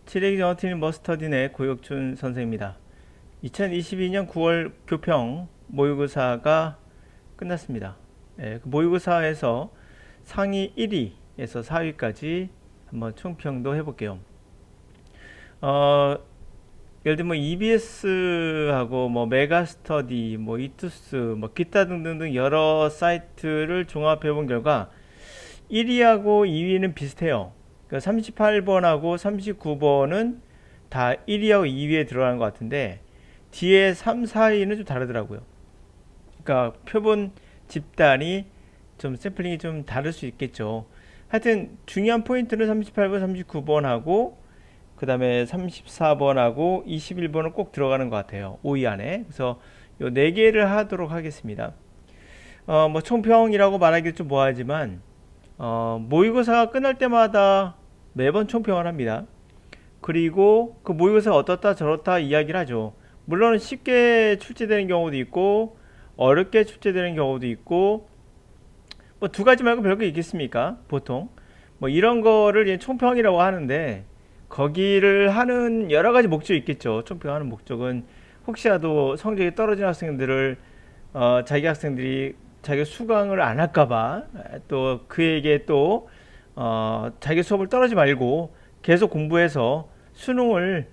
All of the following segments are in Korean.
지레기정어 트레이닝 머스터딘의 고혁준 선생입니다. 2022년 9월 교평 모의고사가 끝났습니다. 그 모의고사에서 상위 1위에서 4위까지 한번 총평도 해볼게요. 예를 들면 EBS하고 뭐 메가스터디, 뭐 이투스, 뭐 기타 등등등 여러 사이트를 종합해 본 결과 1위하고 2위는 비슷해요. 그러니까 38번하고 39번은 다 1위하고 2위에 들어가는 것 같은데 뒤에 3, 4위는 좀 다르더라고요. 그러니까 표본 집단이 좀 샘플링이 좀 다를 수 있겠죠. 하여튼 중요한 포인트는 38번, 39번하고 그 다음에 34번하고 21번은 꼭 들어가는 것 같아요. 5위 안에. 그래서 요 4개를 하도록 하겠습니다. 뭐 총평이라고 말하기도 좀 뭐하지만 모의고사가 끝날 때마다 매번 총평을 합니다. 그리고 그 모의고사가 어떻다 저렇다 이야기를 하죠. 물론 쉽게 출제되는 경우도 있고 어렵게 출제되는 경우도 있고 뭐 두 가지 말고 별거 있겠습니까? 보통 뭐 이런 거를 총평이라고 하는데 거기를 하는 여러 가지 목적이 있겠죠. 총평하는 목적은 혹시라도 성적이 떨어진 학생들을 자기 학생들이 자기 수강을 안 할까봐 또 그에게 또 자기 수업을 떨어지 말고 계속 공부해서 수능을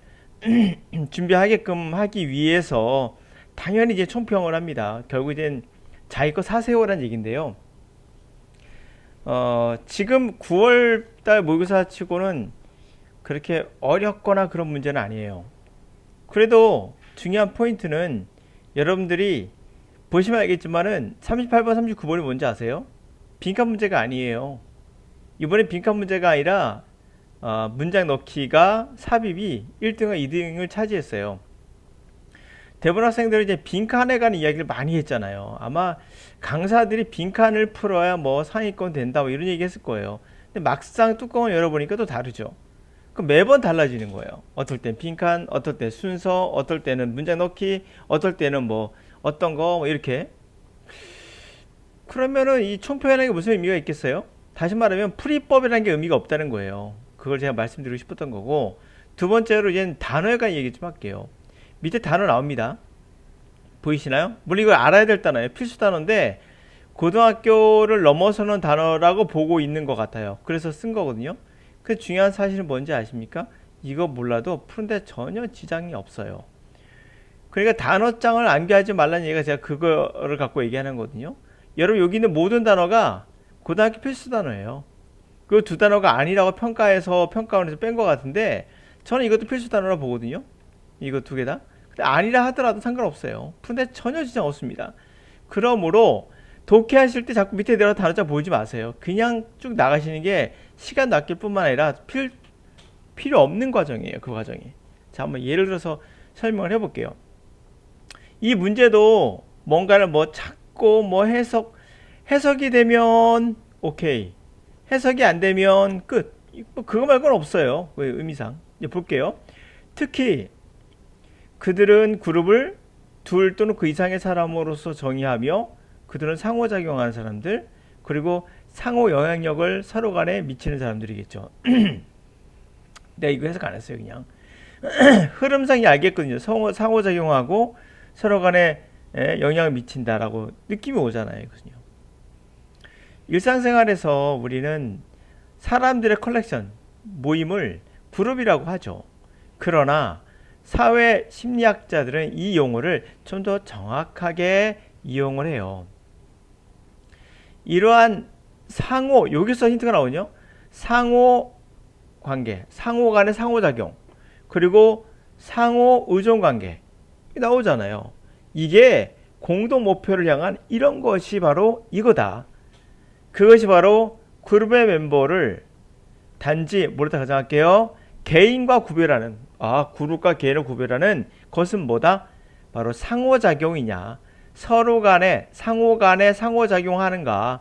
준비하게끔 하기 위해서 당연히 이제 총평을 합니다. 결국 이제 자기 거 사세요라는 얘기인데요. 지금 9월달 모의고사 치고는 그렇게 어렵거나 그런 문제는 아니에요. 그래도 중요한 포인트는 여러분들이 보시면 알겠지만은 38번, 39번이 뭔지 아세요? 빈칸 문제가 아니에요. 이번에 빈칸 문제가 아니라 문장 넣기가 삽입이 1등과 2등을 차지했어요. 대부분 학생들은 이제 빈칸에 관한 이야기를 많이 했잖아요. 아마 강사들이 빈칸을 풀어야 뭐 상위권 된다 뭐 이런 얘기 했을 거예요. 근데 막상 뚜껑을 열어보니까 또 다르죠. 그 매번 달라지는 거예요. 어떨 땐 빈칸, 어떨 때 순서, 어떨 때는 문장 넣기, 어떨 때는 뭐 어떤 거 뭐 이렇게. 그러면은 이 총평이라는 게 무슨 의미가 있겠어요? 다시 말하면 풀이법이라는 게 의미가 없다는 거예요. 그걸 제가 말씀드리고 싶었던 거고, 두 번째로 이제 단어에 관한 얘기 좀 할게요. 밑에 단어 나옵니다. 보이시나요? 물론 이걸 알아야 될 단어예요. 필수 단어인데 고등학교를 넘어서는 단어라고 보고 있는 것 같아요. 그래서 쓴 거거든요. 그 중요한 사실은 뭔지 아십니까? 이거 몰라도 푸는데 전혀 지장이 없어요. 그러니까 단어장을 암기하지 말라는 얘기가 제가 그거를 갖고 얘기하는 거거든요. 여러분 여기 있는 모든 단어가 고등학교 필수 단어예요. 그 두 단어가 아니라고 평가원에서 뺀 것 같은데 저는 이것도 필수 단어라고 보거든요. 이거 두 개 다. 근데 아니라 하더라도 상관없어요. 푸는데 전혀 지장 없습니다. 그러므로 독해하실 때 자꾸 밑에 내려 단어장 보지 마세요. 그냥 쭉 나가시는 게 시간 낚일 뿐만 아니라 필요 없는 과정이에요. 그 과정이. 자, 한번 예를 들어서 설명을 해볼게요. 이 문제도 뭔가를 뭐 찾고 뭐 해석이 되면 오케이. 해석이 안 되면 끝. 뭐 그거 말고는 없어요. 의미상. 이제 볼게요. 특히 그들은 그룹을 둘 또는 그 이상의 사람으로서 정의하며 그들은 상호작용하는 사람들 그리고 상호 영향력을 서로 간에 미치는 사람들이겠죠. 내가 이거 해석 안 했어요. 그냥 흐름상이 알겠거든요. 상호작용하고 서로 간에 영향을 미친다라고 느낌이 오잖아요. 그거요. 일상생활에서 우리는 사람들의 컬렉션, 모임을 그룹이라고 하죠. 그러나 사회 심리학자들은 이 용어를 좀 더 정확하게 이용을 해요. 이러한 여기서 힌트가 나오죠. 상호 관계, 상호 간의 상호작용, 그리고 상호 의존 관계 나오잖아요. 이게 공동 목표를 향한 이런 것이 바로 이거다. 그것이 바로 그룹의 멤버를 단지 뭐라고 가정할게요. 개인과 구별하는 그룹과 개인을 구별하는 것은 뭐다? 바로 상호작용이냐. 상호 간에 상호작용하는가.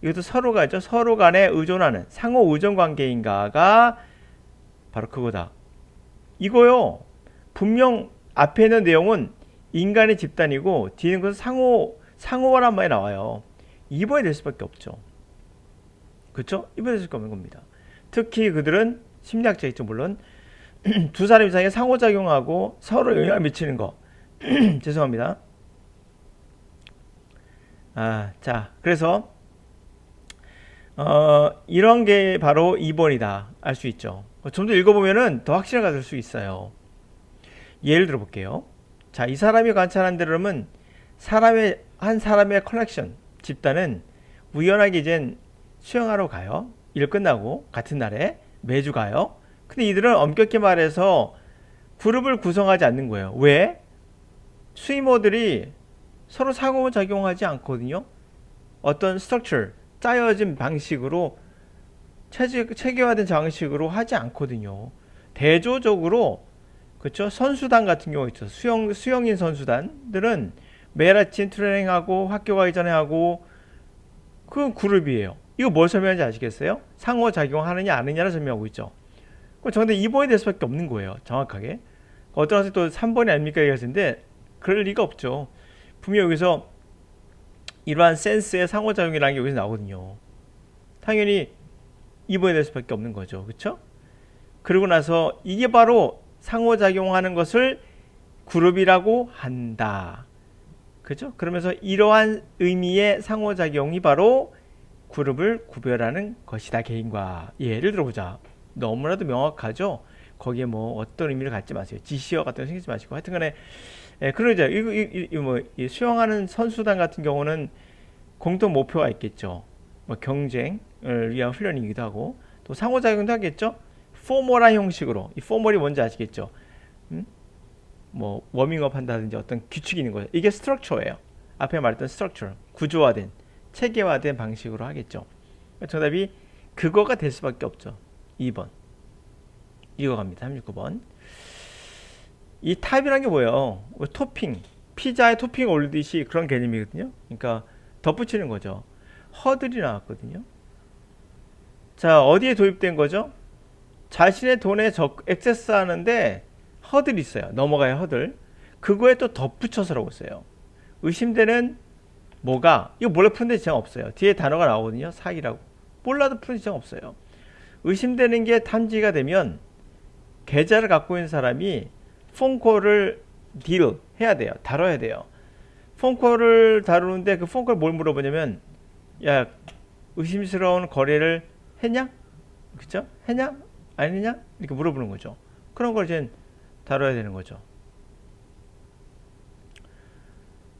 이것도 서로가 있죠. 서로 간에 의존하는 상호 의존 관계인가가 바로 그거다. 이거요. 분명 앞에 있는 내용은 인간의 집단이고 뒤에 있는 것은 상호란 말이 나와요. 입어야 될 수밖에 없죠. 그렇죠? 입어야 될 수밖에 없는 겁니다. 특히 그들은 심리학자겠죠. 물론 두 사람 이상이 상호작용하고 서로 영향을 미치는 거. 죄송합니다. 자, 그래서 이런 게 바로 2번이다 알 수 있죠. 좀 더 읽어보면은 더 확신을 가질 수 있어요. 예를 들어 볼게요. 자, 이 사람이 관찰한 대로는 한 사람의 컬렉션 집단은 우연하게 이젠 수영하러 가요. 일 끝나고 같은 날에 매주 가요. 근데 이들은 엄격히 말해서 그룹을 구성하지 않는 거예요. 왜? 스위머들이 서로 상호작용하지 않거든요. 어떤 스트럭처, 짜여진 방식으로 체계화된 방식으로 하지 않거든요. 대조적으로 그렇죠? 선수단 같은 경우 있죠. 수영인 선수단들은 매일 아침 트레이닝하고 학교 가기 전에 하고 그건 그룹이에요. 이거 뭘 설명하는지 아시겠어요? 상호작용하느냐 안 하느냐를 설명하고 있죠. 그럼 정답 2번이 될 수밖에 없는 거예요. 정확하게. 어떤 학생 또 3번이 아닙니까? 얘기하시는데 그럴 리가 없죠. 분명히 여기서 이러한 센스의 상호작용이라는 게 여기서 나오거든요. 당연히 2번이 될 수밖에 없는 거죠. 그렇죠? 그러고 나서 이게 바로 상호작용하는 것을 그룹이라고 한다. 그죠? 그러면서 이러한 의미의 상호작용이 바로 그룹을 구별하는 것이다. 개인과. 예를 들어보자. 너무나도 명확하죠? 거기에 뭐 어떤 의미를 갖지 마세요. 지시어 같은 거 생기지 마시고. 하여튼 간에, 그러죠. 이 수영하는 선수단 같은 경우는 공통 목표가 있겠죠. 뭐 경쟁을 위한 훈련이기도 하고, 또 상호작용도 하겠죠? 포멀한 형식으로. 이 포멀이 뭔지 아시겠죠? 뭐 워밍업 한다든지 어떤 규칙이 있는 거예요. 이게 스트럭처예요. 앞에 말했던 스트럭처, 구조화된, 체계화된 방식으로 하겠죠. 정답이 그거가 될 수밖에 없죠. 2번. 이거 갑니다. 39번. 이 탑이라는 게 뭐예요? 토핑. 피자에 토핑 올리듯이 그런 개념이거든요. 그러니까 덧붙이는 거죠. 허들이 나왔거든요. 자, 어디에 도입된 거죠? 자신의 돈에 액세스 하는데 허들이 있어요. 넘어가야 허들. 그거에 또 덧붙여서라고 써요. 의심되는 뭐가, 이거 몰래 푸는 데 지장 없어요. 뒤에 단어가 나오거든요. 사기라고. 몰라도 푸는 지장 없어요. 의심되는 게 탐지가 되면 계좌를 갖고 있는 사람이 폰콜을 딜 해야 돼요. 다뤄야 돼요. 폰콜을 다루는데 그 폰콜 뭘 물어보냐면, 야, 의심스러운 거래를 했냐? 그쵸? 했냐? 아니냐? 이렇게 물어보는 거죠. 그런 걸 이제 다뤄야 되는 거죠.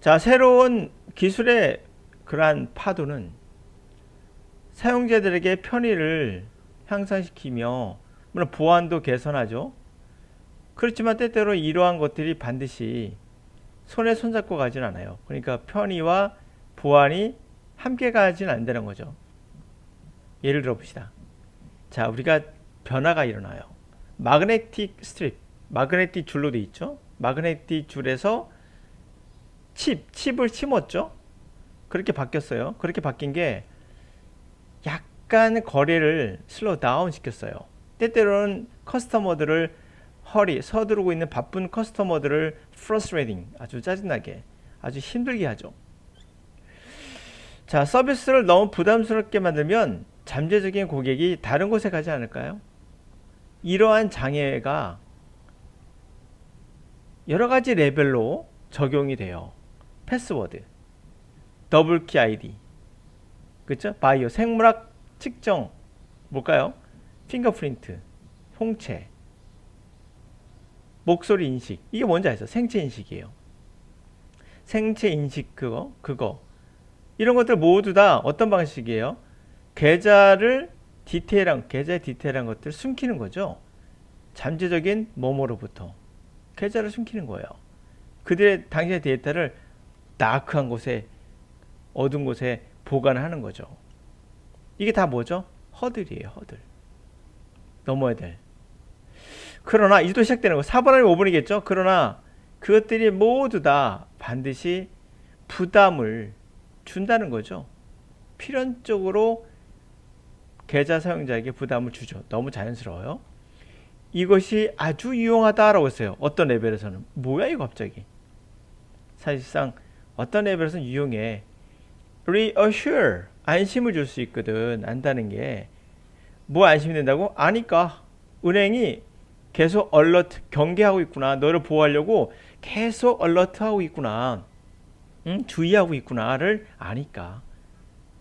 자, 새로운 기술의 그러한 파도는 사용자들에게 편의를 향상시키며 물론 보안도 개선하죠. 그렇지만 때때로 이러한 것들이 반드시 손에 손잡고 가진 않아요. 그러니까 편의와 보안이 함께 가진 않는다는 거죠. 예를 들어 봅시다. 자, 우리가 변화가 일어나요. 마그네틱 스트립, 마그네틱 줄로 돼 있죠. 마그네틱 줄에서 칩을 심었죠. 그렇게 바뀌었어요. 그렇게 바뀐 게 약간 거래를 슬로우 다운 시켰어요. 때때로는 커스터머들을 서두르고 있는 바쁜 커스터머들을 frustrating, 아주 짜증나게, 아주 힘들게 하죠. 자, 서비스를 너무 부담스럽게 만들면 잠재적인 고객이 다른 곳에 가지 않을까요? 이러한 장애가 여러 가지 레벨로 적용이 돼요. 패스워드, 더블키 아이디, 그렇죠? 바이오, 생물학 측정, 뭘까요? 핑거프린트, 홍채, 목소리 인식. 이게 뭔지 아시죠? 생체 인식이에요. 생체 인식 그거. 이런 것들 모두 다 어떤 방식이에요? 계좌의 디테일한 것들을 숨기는 거죠. 잠재적인 뭐뭐로부터 계좌를 숨기는 거예요. 그들의 당신의 데이터를 다크한 곳에, 어두운 곳에 보관하는 거죠. 이게 다 뭐죠? 허들이에요. 허들. 넘어야 될. 그러나 이제 또 시작되는 거. 4번 아니면 5번이겠죠? 그러나 그것들이 모두 다 반드시 부담을 준다는 거죠. 필연적으로 계좌 사용자에게 부담을 주죠. 너무 자연스러워요. 이것이 아주 유용하다라고 했어요. 어떤 레벨에서는. 뭐야 이거 갑자기. 사실상 어떤 레벨에서는 유용해. reassure, 안심을 줄 수 있거든. 안다는 게. 뭐 안심이 된다고? 아니까. 은행이 계속 얼러트, 경계하고 있구나. 너를 보호하려고 계속 얼러트하고 있구나. 응? 주의하고 있구나를 아니까.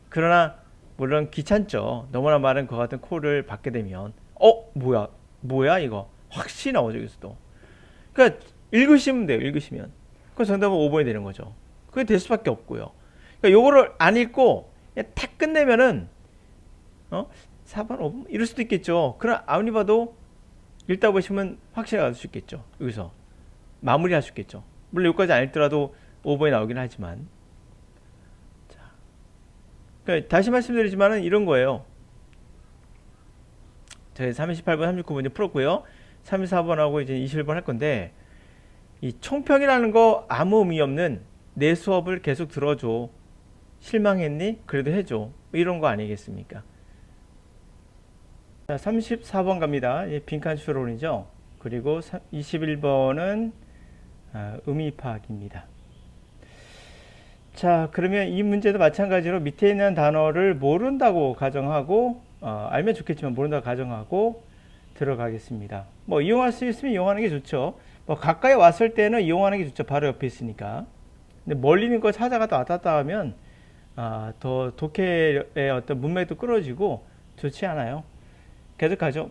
그러나 물론 귀찮죠. 너무나 많은 그 같은 콜을 받게 되면 뭐야 이거 확실히 나오죠. 여기서도. 그러니까 읽으시면 돼요. 읽으시면. 그 정답은 5번이 되는 거죠. 그게 될 수밖에 없고요. 그러니까 요거를 안 읽고 그냥 탁 끝내면은 4번, 5번 이럴 수도 있겠죠. 그러나 아무리 봐도 읽다 보시면 확실히 알 수 있겠죠. 여기서 마무리할 수 있겠죠. 물론 여기까지 안 읽더라도 5번이 나오긴 하지만. 자, 그러니까 다시 말씀드리지만은 이런 거예요. 저희 38번, 39번 이제 풀었고요. 34번하고 이제 21번 할 건데, 이 총평이라는 거 아무 의미 없는 내 수업을 계속 들어줘. 실망했니? 그래도 해줘. 이런 거 아니겠습니까? 자, 34번 갑니다. 빈칸 추론이죠. 그리고 21번은 의미 파악입니다. 자, 그러면 이 문제도 마찬가지로 밑에 있는 단어를 모른다고 가정하고 알면 좋겠지만 모른다고 가정하고 들어가겠습니다. 뭐 이용할 수 있으면 이용하는 게 좋죠. 뭐 가까이 왔을 때는 이용하는 게 좋죠. 바로 옆에 있으니까. 근데 멀리 있는 거 찾아가다 왔다 갔다 하면 더 독해의 어떤 문맥도 끌어지고 좋지 않아요. 계속 가죠.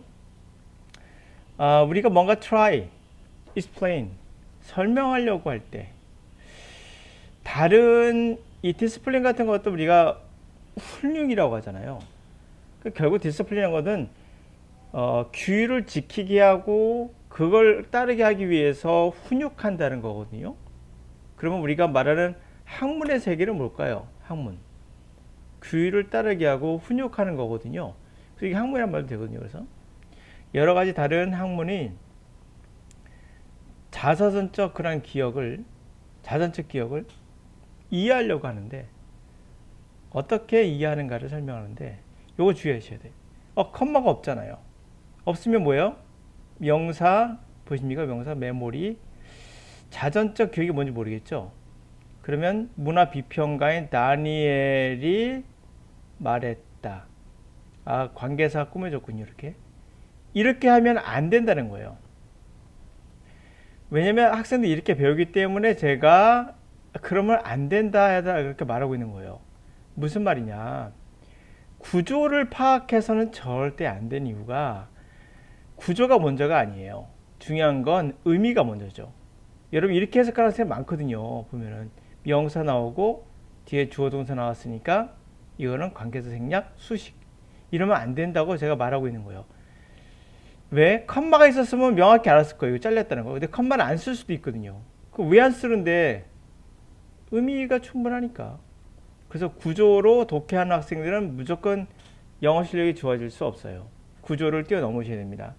우리가 뭔가 try, explain, 설명하려고 할 때 다른 이 디스플린 같은 것도 우리가 훈육이라고 하잖아요. 결국 디스플린이라는 것은 규율을 지키게 하고 그걸 따르게 하기 위해서 훈육한다는 거거든요. 그러면 우리가 말하는 학문의 세계는 뭘까요? 학문. 규율을 따르게 하고 훈육하는 거거든요. 그래서 이게 학문이란 말도 되거든요. 그래서 여러 가지 다른 학문이 자서전적 그런 자전적 기억을 이해하려고 하는데 어떻게 이해하는가를 설명하는데 요거 주의하셔야 돼요. 컴마가 없잖아요. 없으면 뭐예요? 명사 보십니까? 명사 메모리 자전적 기억이 뭔지 모르겠죠? 그러면 문화 비평가인 다니엘이 말했다. 관계사가 꾸며졌군요. 이렇게 하면 안 된다는 거예요. 왜냐면 학생들이 이렇게 배우기 때문에 제가 그러면 안 된다 그렇게 말하고 있는 거예요. 무슨 말이냐? 구조를 파악해서는 절대 안 되는 이유가 구조가 먼저가 아니에요. 중요한 건 의미가 먼저죠. 여러분 이렇게 해석하는 학생 많거든요. 보면은 명사 나오고 뒤에 주어 동사 나왔으니까 이거는 관계사 생략 수식 이러면 안 된다고 제가 말하고 있는 거예요. 왜? 컴마가 있었으면 명확히 알았을 거예요. 잘렸다는 거. 근데 컴마를 안 쓸 수도 있거든요. 왜 안 쓰는데? 의미가 충분하니까. 그래서 구조로 독해하는 학생들은 무조건 영어 실력이 좋아질 수 없어요. 구조를 뛰어넘으셔야 됩니다.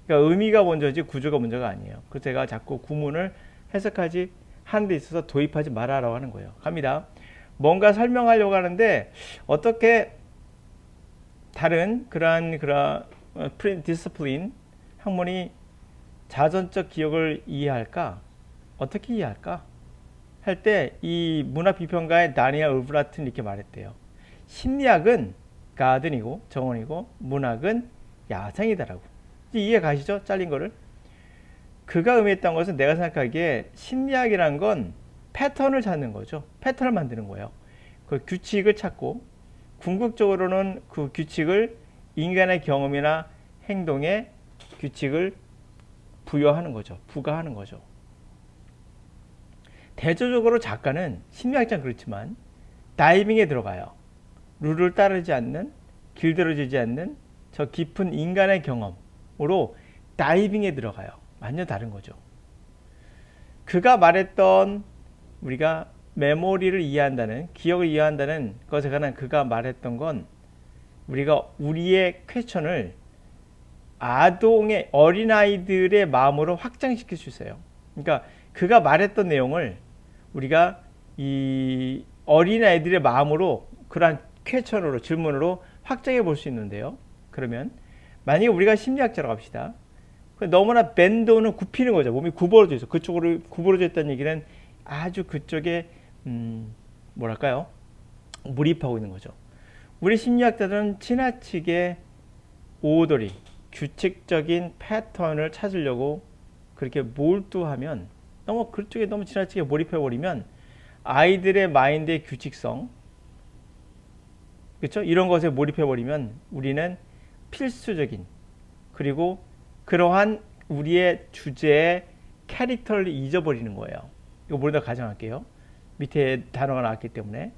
그러니까 의미가 먼저지 구조가 먼저가 아니에요. 그래서 제가 자꾸 구문을 해석하지 하는 데 있어서 도입하지 말아라고 하는 거예요. 갑니다. 뭔가 설명하려고 하는데 어떻게 다른 그러한 디스플린 학문이 자전적 기억을 이해할까? 어떻게 이해할까? 할 때 이 문화비평가의 다니엘 울브라트는 이렇게 말했대요. 심리학은 가든이고 정원이고 문학은 야생이다라고. 이해 가시죠? 잘린 거를. 그가 의미했던 것은 내가 생각하기에 심리학이란 건 패턴을 찾는 거죠. 패턴을 만드는 거예요. 그 규칙을 찾고 궁극적으로는 그 규칙을 인간의 경험이나 행동에 규칙을 부여하는 거죠. 부과하는 거죠. 대조적으로 작가는 심리학자는 그렇지만 다이빙에 들어가요. 룰을 따르지 않는, 길들여지지 않는 저 깊은 인간의 경험으로 다이빙에 들어가요. 완전 다른 거죠. 그가 말했던 우리가 메모리를 이해한다는, 기억을 이해한다는 것에 관한 그가 말했던 건 우리가 우리의 퀘션을 아동의 어린아이들의 마음으로 확장시킬 수 있어요. 그러니까 그가 말했던 내용을 우리가 이 어린아이들의 마음으로 그러한 퀘션으로 질문으로 확장해 볼 수 있는데요. 그러면 만약에 우리가 심리학자라고 합시다. 너무나 밴드는 굽히는 거죠. 몸이 구부러져 있어. 그쪽으로 구부러져 있다는 얘기는 아주 그쪽에 뭐랄까요? 몰입하고 있는 거죠. 우리 심리학자들은 지나치게 오더리, 규칙적인 패턴을 찾으려고 그렇게 몰두하면 너무 그쪽에 너무 지나치게 몰입해 버리면 아이들의 마인드의 규칙성, 그렇죠? 이런 것에 몰입해 버리면 우리는 필수적인 그리고 그러한 우리의 주제의 캐릭터를 잊어버리는 거예요. 이거 모두 다 가정할게요. 밑에 단어가 나왔기 때문에.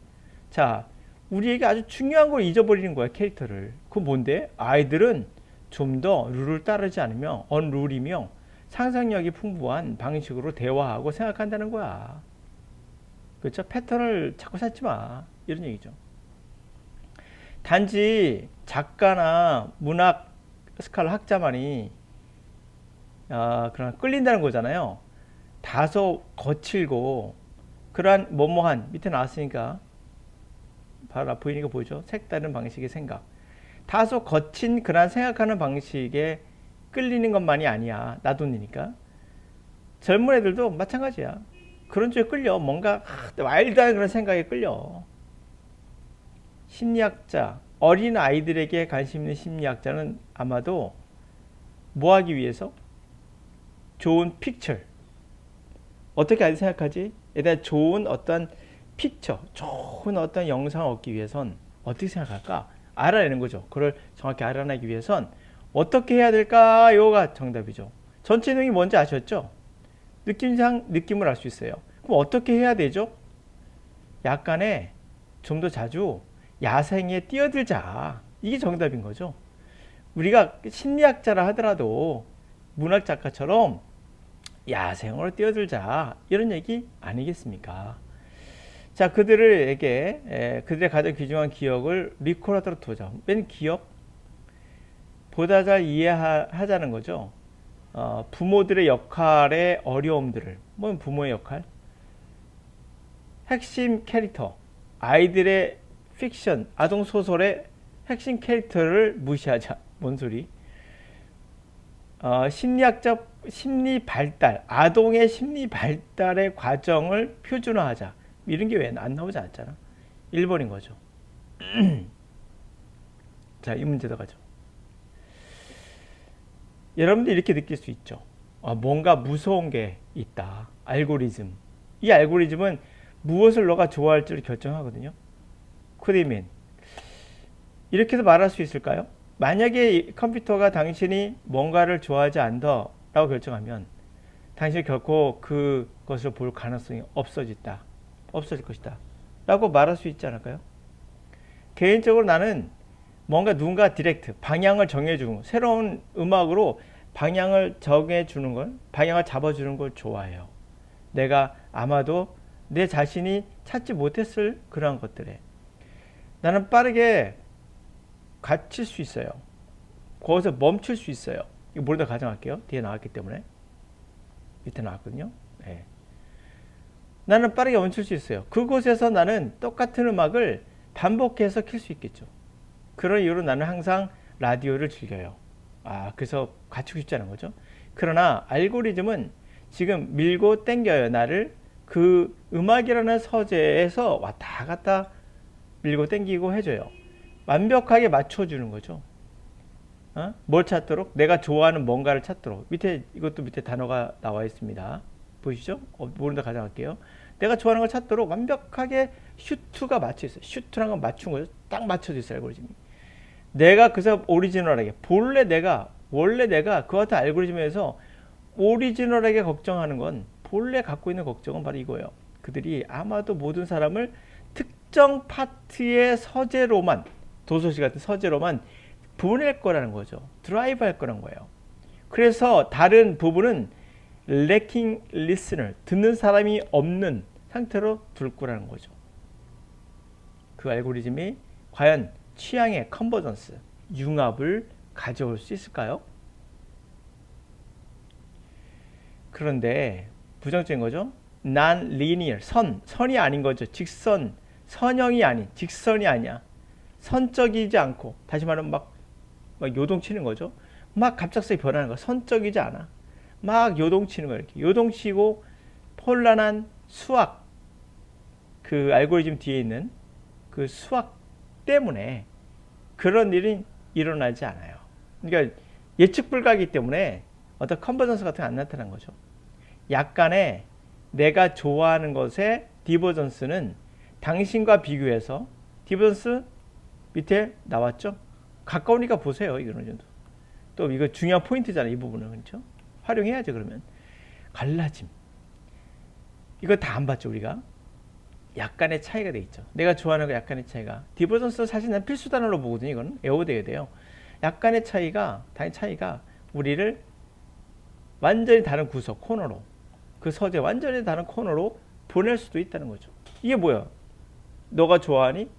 자, 우리에게 아주 중요한 걸 잊어버리는 거야, 캐릭터를. 그건 뭔데? 아이들은 좀 더 룰을 따르지 않으며 언룰이며 상상력이 풍부한 방식으로 대화하고 생각한다는 거야. 그렇죠? 패턴을 자꾸 찾지 마. 이런 얘기죠. 단지 작가나 문학 스칼라 학자만이 그런 끌린다는 거잖아요. 다소 거칠고 그러한 뭐뭐한 밑에 나왔으니까 바로 보이니까 보이죠. 색다른 방식의 생각. 다소 거친 그러한 생각하는 방식에 끌리는 것만이 아니야. 나돈이니까. 젊은 애들도 마찬가지야. 그런 쪽에 끌려. 뭔가 와일드한 그런 생각에 끌려. 심리학자, 어린 아이들에게 관심 있는 심리학자는 아마도 뭐 하기 위해서? 좋은 픽처. 어떻게 아이들 생각하지? 에 대한 좋은 어떤 픽처, 좋은 어떤 영상을 얻기 위해선 어떻게 생각할까? 알아내는 거죠. 그걸 정확히 알아내기 위해선 어떻게 해야 될까요가 정답이죠. 전체 내용이 뭔지 아셨죠? 느낌상 느낌을 알 수 있어요. 그럼 어떻게 해야 되죠? 약간의 좀 더 자주 야생에 뛰어들자. 이게 정답인 거죠. 우리가 심리학자라 하더라도 문학 작가처럼 야생으로 뛰어들자. 이런 얘기 아니겠습니까? 자, 그들에게 그들의 가장 귀중한 기억을 리콜하도록 두자. 맨 기억? 보다 잘 이해하자는 거죠. 부모들의 역할의 어려움들을. 뭐 부모의 역할? 핵심 캐릭터. 아이들의 픽션, 아동 소설의 핵심 캐릭터를 무시하자. 뭔 소리? 심리학적 심리 발달, 아동의 심리 발달의 과정을 표준화하자. 이런 게 왜 안 나오지 않잖아. 1번인 거죠. 자, 이 문제도 가죠. 여러분들 이렇게 느낄 수 있죠. 뭔가 무서운 게 있다. 알고리즘. 이 알고리즘은 무엇을 너가 좋아할지를 결정하거든요. 코디민. 이렇게도 말할 수 있을까요? 만약에 컴퓨터가 당신이 뭔가를 좋아하지 않다라고 결정하면 당신이 결코 그것을 볼 가능성이 없어질 것이다 라고 말할 수 있지 않을까요? 개인적으로 나는 뭔가 누군가 디렉트 방향을 정해주는 새로운 음악으로 방향을 정해주는 걸, 방향을 잡아주는 걸 좋아해요. 내가 아마도 내 자신이 찾지 못했을 그러한 것들에 나는 빠르게 갇힐 수 있어요. 거기서 멈출 수 있어요. 이거 모두 다 가정할게요. 뒤에 나왔기 때문에. 밑에 나왔거든요. 네. 나는 빠르게 멈출 수 있어요. 그곳에서 나는 똑같은 음악을 반복해서 킬 수 있겠죠. 그런 이유로 나는 항상 라디오를 즐겨요. 그래서 갖추고 싶지 않은 거죠. 그러나 알고리즘은 지금 밀고 당겨요. 나를 그 음악이라는 서재에서 왔다 갔다 밀고 당기고 해줘요. 완벽하게 맞춰주는 거죠. 뭘 찾도록? 내가 좋아하는 뭔가를 찾도록. 이것도 밑에 단어가 나와 있습니다. 보이시죠? 모른다 가져갈게요. 내가 좋아하는 걸 찾도록 완벽하게 슈트가 맞춰 있어요. 슈트란 건 맞춘 거죠. 딱 맞춰져 있어요, 알고리즘이. 내가 그래서 오리지널하게, 원래 내가 그 같은 알고리즘에서 오리지널하게 걱정하는 건, 본래 갖고 있는 걱정은 바로 이거예요. 그들이 아마도 모든 사람을 특정 파트의 서재로만, 도서실 같은 서재로만 보낼 거라는 거죠. 드라이브 할 거라는 거예요. 그래서 다른 부분은 lacking listener, 듣는 사람이 없는 상태로 둘 거라는 거죠. 그 알고리즘이 과연 취향의 컨버전스, 융합을 가져올 수 있을까요? 그런데 부정적인 거죠. non-linear, 선이 아닌 거죠. 직선, 선형이 아닌, 직선이 아니야. 선적이지 않고, 다시 말하면 막 요동치는 거죠. 막 갑작스레 변하는 거. 선적이지 않아. 막 요동치는 거예요. 이렇게 요동치고 혼란한 수학, 그 알고리즘 뒤에 있는 그 수학 때문에 그런 일이 일어나지 않아요. 그러니까 예측 불가이기 때문에 어떤 컨버전스 같은 게 안 나타난 거죠. 약간의 내가 좋아하는 것의 디버전스는 당신과 비교해서 디버전스 밑에 나왔죠? 가까우니까 보세요. 이거는 정도. 또 이거 중요한 포인트잖아요. 이 부분은. 그렇죠? 활용해야죠. 그러면 갈라짐. 이거 다 안 봤죠, 우리가? 약간의 차이가 돼 있죠. 내가 좋아하는 거 약간의 차이가. 디버전스 사실 난 필수 단어로 보거든요. 이거는 외워둬야 돼요. 약간의 차이가, 단위 차이가 우리를 완전히 다른 구석, 코너로, 그 서재 완전히 다른 코너로 보낼 수도 있다는 거죠. 이게 뭐야? 너가 좋아하니?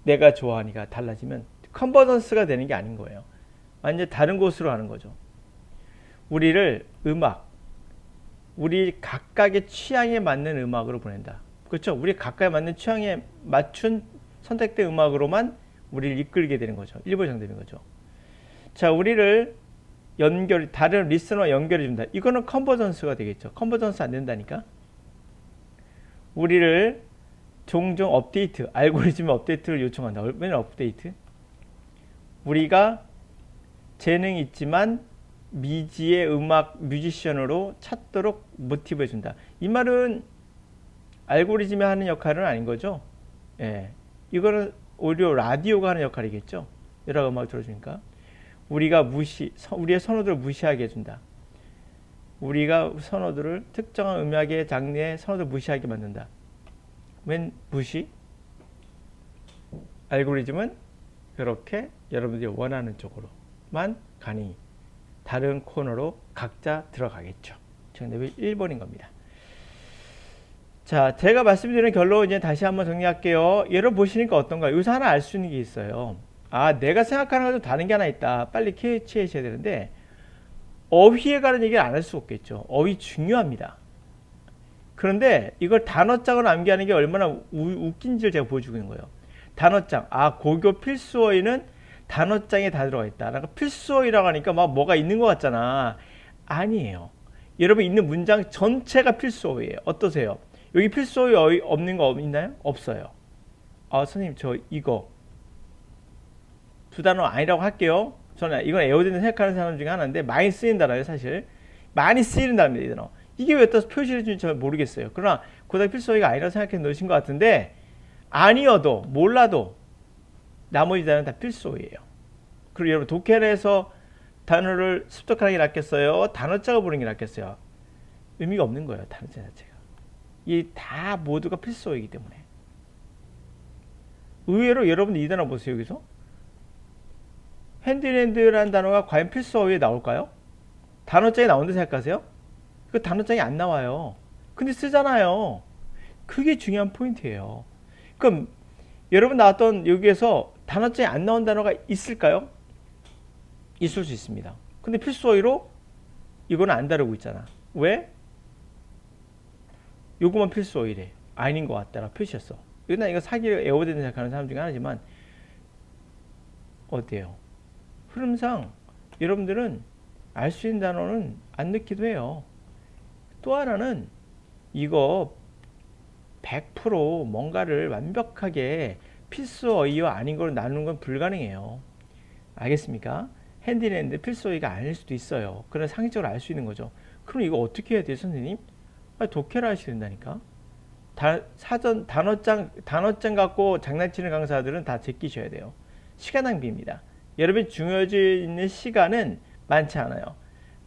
내가 좋아하니가 달라지면 컨버전스가 되는 게 아닌 거예요. 완전 다른 곳으로 가는 거죠. 우리를 음악, 우리 각각의 취향에 맞는 음악으로 보낸다. 그렇죠? 우리 각각에 맞는 취향에 맞춘 선택된 음악으로만 우리를 이끌게 되는 거죠. 일보정되는 거죠. 자, 우리를 다른 리스너와 연결해 준다. 이거는 컨버전스가 되겠죠. 컨버전스 안 된다니까. 우리를 종종 업데이트, 알고리즘 업데이트를 요청한다. 얼마나 업데이트? 우리가 재능이 있지만 미지의 뮤지션으로 찾도록 모티브해 준다. 이 말은 알고리즘이 하는 역할은 아닌 거죠. 예. 이거는 오히려 라디오가 하는 역할이겠죠. 여러 음악을 들어주니까. 우리의 선호도를 무시하게 해준다. 우리가 선호도를 특정한 음악의 장르의 선호도를 무시하게 만든다. 웬 무시? 알고리즘은 그렇게 여러분들이 원하는 쪽으로만 가니 다른 코너로 각자 들어가겠죠. 정답이 1번인 겁니다. 자, 제가 말씀드리는 결론 이제 다시 한번 정리할게요. 얘를 보시니까 어떤가요? 여기서 하나 알 수 있는 게 있어요. 아, 내가 생각하는 것도 다른 게 하나 있다. 빨리 캐치하셔야 되는데 어휘에 관한 얘기를 안 할 수 없겠죠. 어휘 중요합니다. 그런데 이걸 단어장으로 암기하는 게 얼마나 웃긴지를 제가 보여주고 있는 거예요. 단어장. 아, 고교 필수어휘는 단어장에 다 들어가 있다. 그러니까 필수어휘라고 하니까 막 뭐가 있는 것 같잖아. 아니에요. 여러분 있는 문장 전체가 필수어휘예요. 어떠세요? 여기 필수어휘 없는 거 있나요? 없어요. 아, 선생님 저 이거 두 단어 아니라고 할게요. 저는 이건 에어드는 생각하는 사람 중에 하나인데 많이 쓰인 단어예요. 사실 많이 쓰이는 단어입니다. 이 단어. 이게 왜 또 표시를 해주는지 잘 모르겠어요. 그러나 고등학교 필수어휘가 아니라고 생각해 놓으신 것 같은데 아니어도 몰라도 나머지 단어는 다 필수어휘예요. 그리고 여러분 독해에서 단어를 습득하는 게 낫겠어요? 단어장을 보는 게 낫겠어요? 의미가 없는 거예요. 단어장 자체가. 이 다 모두가 필수어휘이기 때문에. 의외로 여러분들 이 단어 보세요. 여기서 핸드랜드라는 단어가 과연 필수어휘에 나올까요? 단어장에 나온다 생각하세요? 그 단어장이 안 나와요. 근데 쓰잖아요. 그게 중요한 포인트예요. 그럼 여러분 나왔던 여기에서 단어장에 안 나온 단어가 있을까요? 있을 수 있습니다. 근데 필수어휘로 이거는 안 다루고 있잖아. 왜? 요거만 필수어휘래. 아닌 것 같다라고 표시했어. 이거 사기를 에어드는 생각하는 사람 중에 하나지만 어때요? 흐름상 여러분들은 알 수 있는 단어는 안 넣기도 해요. 또 하나는 이거 100% 뭔가를 완벽하게 필수어휘와 아닌 걸 나누는 건 불가능해요. 알겠습니까? 핸디랜드 필수어휘가 아닐 수도 있어요. 그런 상식적으로 알 수 있는 거죠. 그럼 이거 어떻게 해야 돼요, 선생님? 독해를 하셔야 된다니까. 단어장 갖고 장난치는 강사들은 다 제끼셔야 돼요. 시간 낭비입니다. 여러분이 중요해져 있는 시간은 많지 않아요.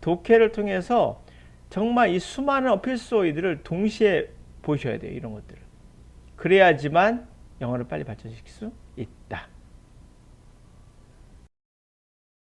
독해를 통해서 정말 이 수많은 필수어휘들을 동시에 보셔야 돼요. 이런 것들을. 그래야지만 영어를 빨리 발전시킬 수 있다.